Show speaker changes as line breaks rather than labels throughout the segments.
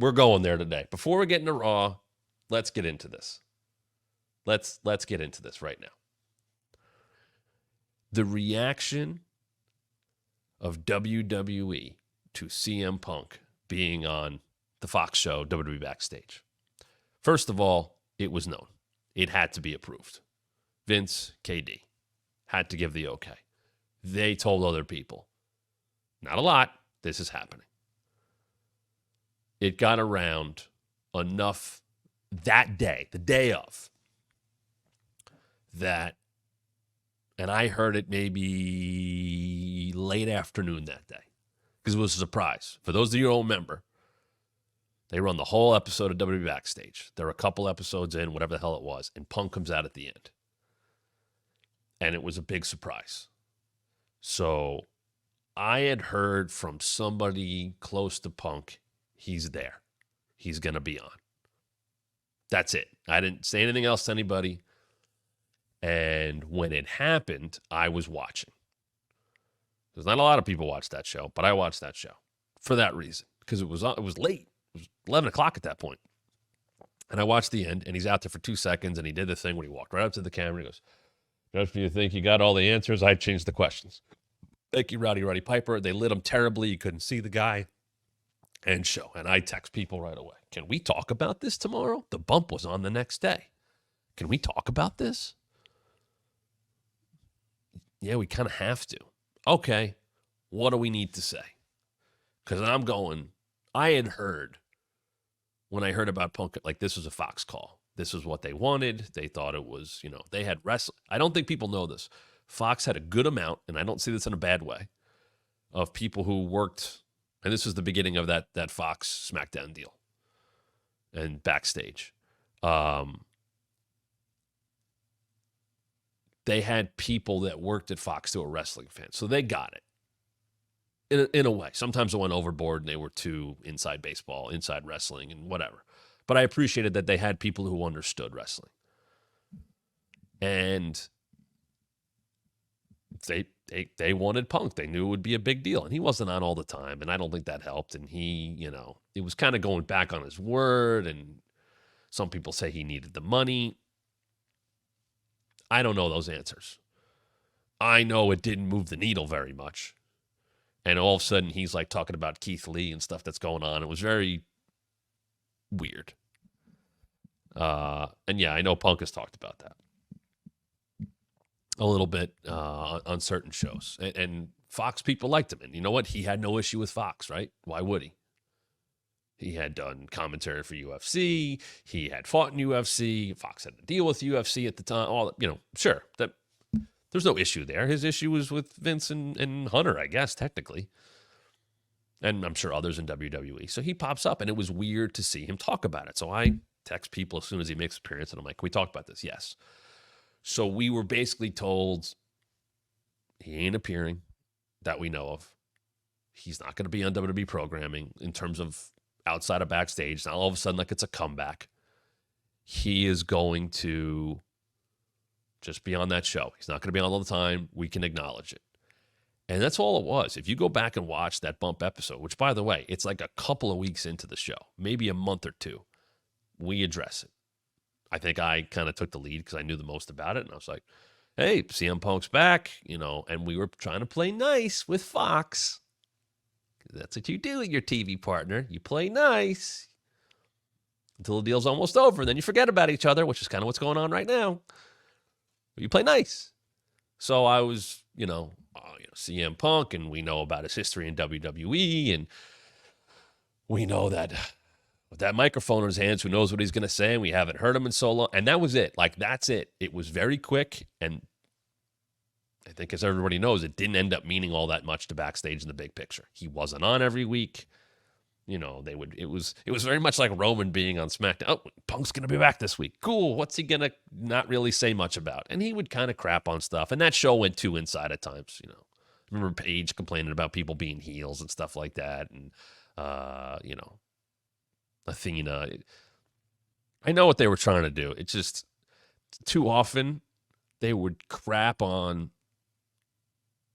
we're going there today. Before we get into Raw, let's get into this. Let's get into this right now. The reaction of WWE to CM Punk being on the Fox show WWE Backstage. First of all, it was known. It had to be approved. Vince, KD, had to give the okay. They told other people. Not a lot. This is happening. It got around enough that day, the day of, that, and I heard it maybe late afternoon that day, because it was a surprise. For those of you who don't remember, they run the whole episode of WWE Backstage. There were a couple episodes in, whatever the hell it was, and Punk comes out at the end. And it was a big surprise. So I had heard from somebody close to Punk, he's there. He's going to be on. That's it. I didn't say anything else to anybody. And when it happened, I was watching. There's not a lot of people watch that show, but I watched that show for that reason, because it was late. It was 11 o'clock at that point. And I watched the end, and he's out there for 2 seconds, and he did the thing when he walked right up to the camera. And he goes, "Just when you think you got all the answers, I changed the questions. Thank you, Roddy Piper." They lit him terribly. You couldn't see the guy. And show. And I text people right away. Can we talk about this tomorrow? The bump was on the next day. Can we talk about this? Yeah, we kind of have to. Okay, what do we need to say? Because I had heard, when I heard about Punk, like, this was a Fox call. This is what they wanted. They thought it was, they had wrestling. I don't think people know this. Fox had a good amount, and I don't see this in a bad way, of people who worked, and this was the beginning of that Fox SmackDown deal and Backstage. They had people that worked at Fox that were wrestling fans, so they got it. In a way. Sometimes it went overboard and they were too inside baseball, inside wrestling, and whatever. But I appreciated that they had people who understood wrestling. And they wanted Punk. They knew it would be a big deal. And he wasn't on all the time, and I don't think that helped. And he, it was kind of going back on his word, and some people say he needed the money. I don't know those answers. I know it didn't move the needle very much. And all of a sudden, he's like talking about Keith Lee and stuff that's going on. It was very weird. And yeah, I know Punk has talked about that a little bit on certain shows. And Fox people liked him. And you know what? He had no issue with Fox, right? Why would he? He had done commentary for UFC. He had fought in UFC. Fox had to deal with UFC at the time. Sure. There's no issue there. His issue was with Vince and Hunter, I guess, technically. And I'm sure others in WWE. So he pops up, and it was weird to see him talk about it. So I text people as soon as he makes an appearance, and I'm like, "Can we talk about this?" Yes. So we were basically told he ain't appearing that we know of. He's not going to be on WWE programming in terms of outside of Backstage. Now all of a sudden, like, it's a comeback. He is going to just be on that show. He's not going to be on all the time. We can acknowledge it. And that's all it was. If you go back and watch that bump episode, which, by the way, it's like a couple of weeks into the show, maybe a month or two, we address it. I think I kind of took the lead because I knew the most about it. And I was like, "Hey, CM Punk's back," and we were trying to play nice with Fox. That's what you do with your TV partner. You play nice until the deal's almost over, and then you forget about each other, which is kind of what's going on right now. But you play nice. So I was, CM Punk, and we know about his history in WWE, and we know that with that microphone in his hands, who knows what he's going to say, and we haven't heard him in so long. And that was it. Like, that's it. It was very quick, and I think, as everybody knows, it didn't end up meaning all that much to Backstage in the big picture. He wasn't on every week. It was very much like Roman being on SmackDown. "Oh, Punk's going to be back this week. Cool. What's he going to not really say much about?" And he would kind of crap on stuff. And that show went too inside at times, I remember Paige complaining about people being heels and stuff like that. And, Athena. I know what they were trying to do. It's just too often they would crap on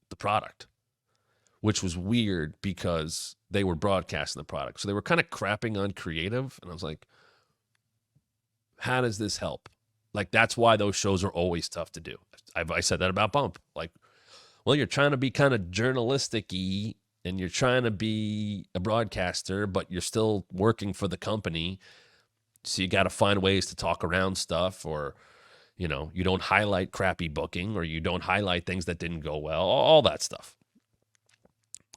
the product, which was weird because they were broadcasting the product. So they were kind of crapping on creative. And I was like, how does this help? Like, that's why those shows are always tough to do. I said that about Bump. Like, well, you're trying to be kind of journalistic-y and you're trying to be a broadcaster, but you're still working for the company. So you got to find ways to talk around stuff, or, you know, you don't highlight crappy booking, or you don't highlight things that didn't go well, all that stuff.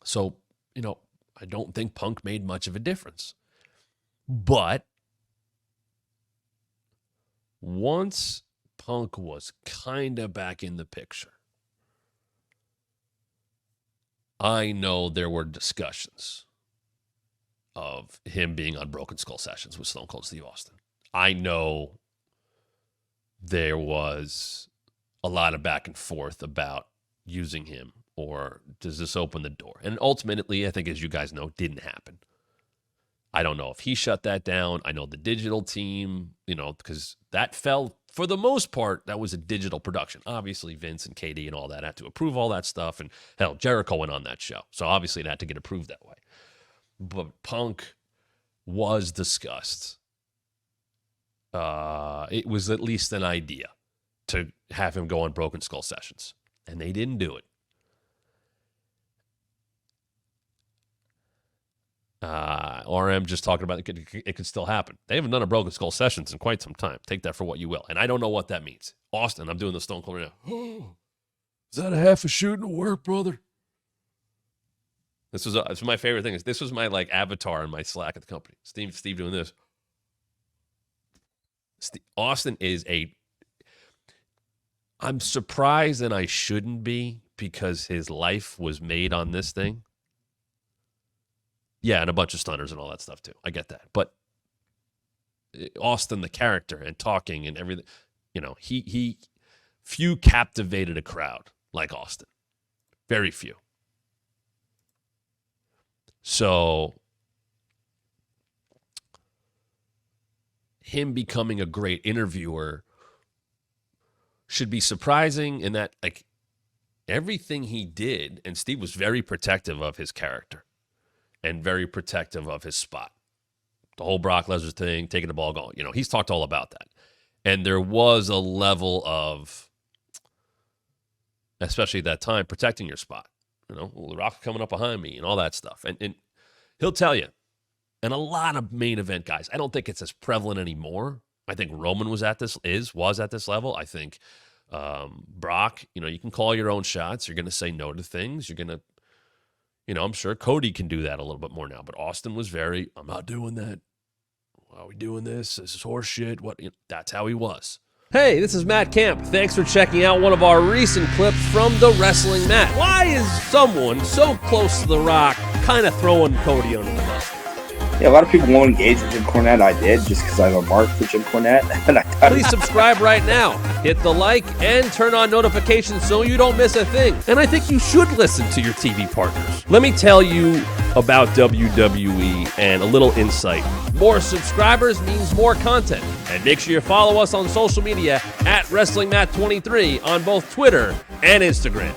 So, you know, I don't think Punk made much of a difference. But once Punk was kind of back in the picture, I know there were discussions of him being on Broken Skull Sessions with Stone Cold Steve Austin. I know there was a lot of back and forth about using him, or does this open the door? And ultimately, I think, as you guys know, didn't happen. I don't know if he shut that down. I know the digital team, you know, because that fell, for the most part, that was a digital production. Obviously, Vince and KD and all that had to approve all that stuff. And hell, Jericho went on that show. So obviously it had to get approved that way. But Punk was discussed. It was at least an idea to have him go on Broken Skull Sessions. And they didn't do it. RM just talking about it could still happen. They haven't done a Broken Skull Sessions in quite some time. Take that for what you will. And I don't know what that means. Austin, I'm doing the Stone Cold right now. Oh, is that a half a shooting to work, brother? This was my favorite thing. This was my like avatar in my Slack at the company. Steve doing this. Austin is I'm surprised, and I shouldn't be, because his life was made on this thing. Yeah, and a bunch of stunners and all that stuff too. I get that. But Austin, the character, and talking and everything, you know, he few captivated a crowd like Austin. Very few. So him becoming a great interviewer should be surprising, in that, like, everything he did, and Steve was very protective of his character and very protective of his spot. The whole Brock Lesnar thing, taking the ball, going, you know, he's talked all about that. And there was a level of, especially at that time, protecting your spot. You know, well, the Rock's coming up behind me and all that stuff. And he'll tell you, and a lot of main event guys, I don't think it's as prevalent anymore. I think Roman was at this level. I think Brock, you know, you can call your own shots. You're going to say no to things. You're going to, you know, I'm sure Cody can do that a little bit more now. But Austin was very, I'm not doing that. Why are we doing this? This is horse shit. What? You know, that's how he was. Hey, this is Matt Camp. Thanks for checking out one of our recent clips from the Wrestling Mat. Why is someone so close to The Rock kind of throwing Cody under the bus?
Yeah, a lot of people won't engage with Jim Cornette. I did, just because I have a mark for Jim Cornette.
Please subscribe right now. Hit the like and turn on notifications so you don't miss a thing. And I think you should listen to your TV partners. Let me tell you about WWE and a little insight. More subscribers means more content. And make sure you follow us on social media at WrestlingMat23 on both Twitter and Instagram.